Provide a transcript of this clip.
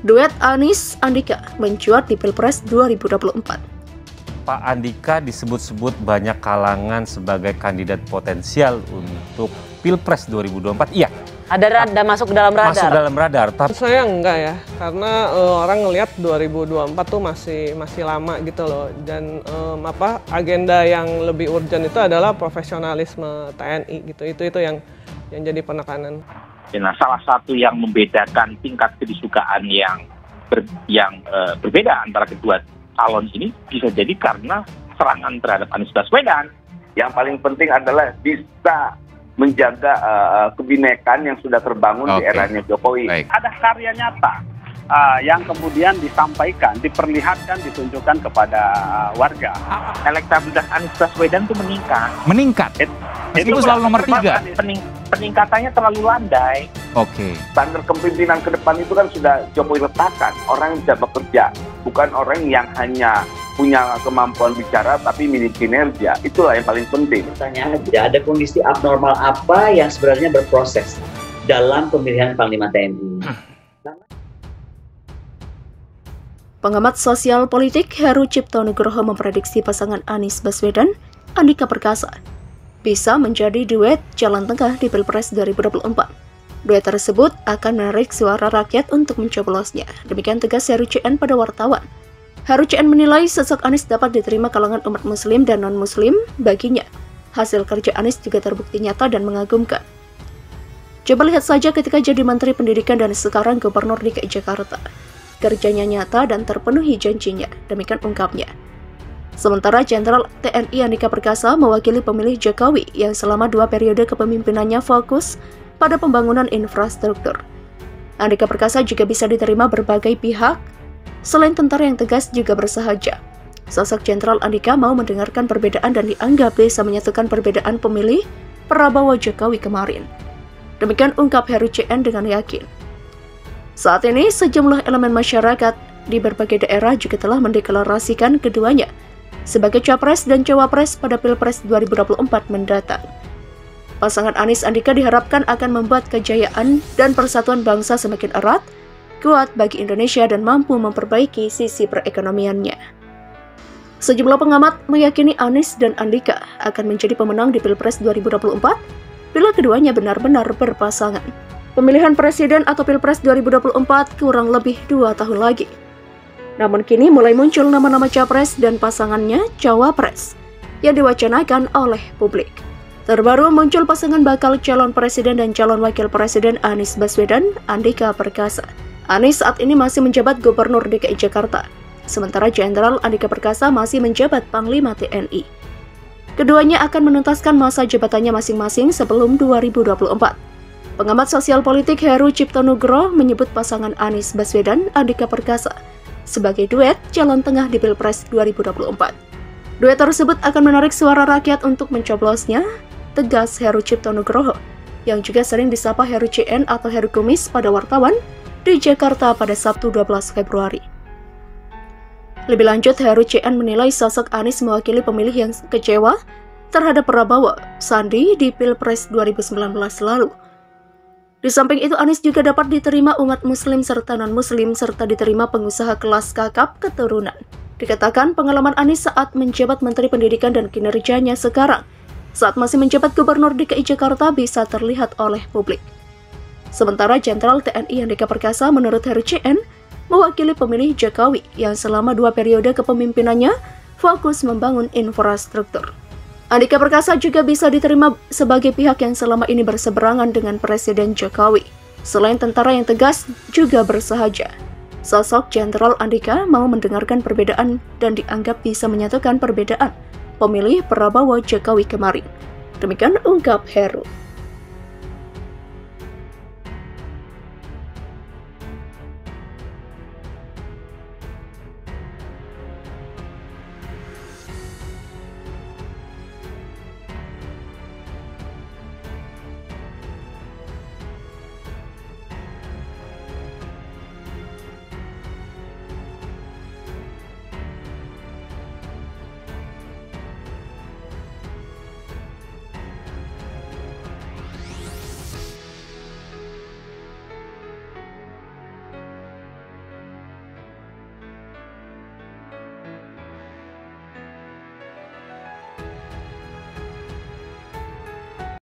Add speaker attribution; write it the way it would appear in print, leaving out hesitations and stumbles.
Speaker 1: Duet Anies Andika mencuat di Pilpres 2024.
Speaker 2: Pak Andika disebut-sebut banyak kalangan sebagai kandidat potensial untuk Pilpres 2024. Iya.
Speaker 3: Ada masuk ke dalam radar?
Speaker 2: Masuk dalam radar. Tapi
Speaker 4: saya enggak ya, karena orang ngelihat 2024 tuh masih lama gitu loh. Dan agenda yang lebih urgent itu adalah profesionalisme TNI gitu. Itu yang jadi penekanan.
Speaker 5: Nah, salah satu yang membedakan tingkat kedisukaan yang berbeda antara kedua calon ini bisa jadi karena serangan terhadap Anies Baswedan.
Speaker 6: Yang paling penting adalah bisa menjaga kebinekaan yang sudah terbangun di eranya Jokowi.
Speaker 5: Baik. Ada karya nyata yang kemudian disampaikan, diperlihatkan, ditunjukkan kepada warga. Elektabilitas Anies Baswedan itu meningkat.
Speaker 2: Meskipun selalu nomor 3.
Speaker 5: Peningkatannya terlalu landai.
Speaker 6: Standar kepemimpinan ke depan itu kan sudah Jokowi letakkan. Orang yang bisa bekerja, bukan orang yang hanya punya kemampuan bicara tapi milik kinerja. Itulah yang paling penting.
Speaker 7: Pertanyaan aja, ada kondisi abnormal apa yang sebenarnya berproses dalam pemilihan Panglima TNI?
Speaker 1: Pengamat sosial politik Heru Cipto Nugroho memprediksi pasangan Anies Baswedan, Andika Perkasa bisa menjadi duet jalan tengah di Pilpres 2024. Duet tersebut akan menarik suara rakyat untuk mencoblosnya. Demikian tegas Heru CN pada wartawan. Heru CN menilai sosok Anies dapat diterima kalangan umat muslim dan non-muslim. Baginya, hasil kerja Anies juga terbukti nyata dan mengagumkan. Coba lihat saja ketika jadi Menteri Pendidikan dan sekarang Gubernur DKI Jakarta. Kerjanya nyata dan terpenuhi janjinya, demikian ungkapnya. Sementara Jenderal TNI Andika Perkasa mewakili pemilih Jokowi yang selama 2 periode kepemimpinannya fokus pada pembangunan infrastruktur. Andika Perkasa juga bisa diterima berbagai pihak, selain tentara yang tegas juga bersahaja. Sosok Jenderal Andika mau mendengarkan perbedaan dan dianggap bisa menyatukan perbedaan pemilih Prabowo Jokowi kemarin. Demikian ungkap Heru CN dengan yakin. Saat ini, sejumlah elemen masyarakat di berbagai daerah juga telah mendeklarasikan keduanya sebagai capres dan cawapres pada Pilpres 2024 mendatang. Pasangan Anies Andika diharapkan akan membuat kejayaan dan persatuan bangsa semakin erat, kuat bagi Indonesia dan mampu memperbaiki sisi perekonomiannya. Sejumlah pengamat meyakini Anies dan Andika akan menjadi pemenang di Pilpres 2024 bila keduanya benar-benar berpasangan. Pemilihan presiden atau Pilpres 2024 kurang lebih 2 tahun lagi. Namun kini mulai muncul nama-nama capres dan pasangannya cawapres yang diwacanakan oleh publik. Terbaru muncul pasangan bakal calon presiden dan calon wakil presiden Anies Baswedan, Andika Perkasa. Anies saat ini masih menjabat Gubernur DKI Jakarta, sementara Jenderal Andika Perkasa masih menjabat Panglima TNI. Keduanya akan menuntaskan masa jabatannya masing-masing sebelum 2024. Pengamat sosial politik Heru Cipto Nugroho menyebut pasangan Anies Baswedan, Andika Perkasa sebagai duet jalan tengah di Pilpres 2024. Duet tersebut akan menarik suara rakyat untuk mencoblosnya, tegas Heru Cipto Nugroho, yang juga sering disapa Heru CN atau Heru Kumis pada wartawan di Jakarta pada Sabtu 12 Februari. Lebih lanjut, Heru CN menilai sosok Anies mewakili pemilih yang kecewa terhadap Prabowo Sandi di Pilpres 2019 lalu. Di samping itu, Anies juga dapat diterima umat muslim serta non-muslim serta diterima pengusaha kelas kakap keturunan. Dikatakan pengalaman Anies saat menjabat Menteri Pendidikan dan kinerjanya sekarang, saat masih menjabat Gubernur DKI Jakarta bisa terlihat oleh publik. Sementara Jenderal TNI Andika Perkasa menurut Heru CN mewakili pemilih Jokowi yang selama 2 periode kepemimpinannya fokus membangun infrastruktur. Andika Perkasa juga bisa diterima sebagai pihak yang selama ini berseberangan dengan Presiden Jokowi. Selain tentara yang tegas, juga bersahaja. Sosok Jenderal Andika mau mendengarkan perbedaan dan dianggap bisa menyatukan perbedaan pemilih Prabowo Jokowi kemarin. Demikian ungkap Heru.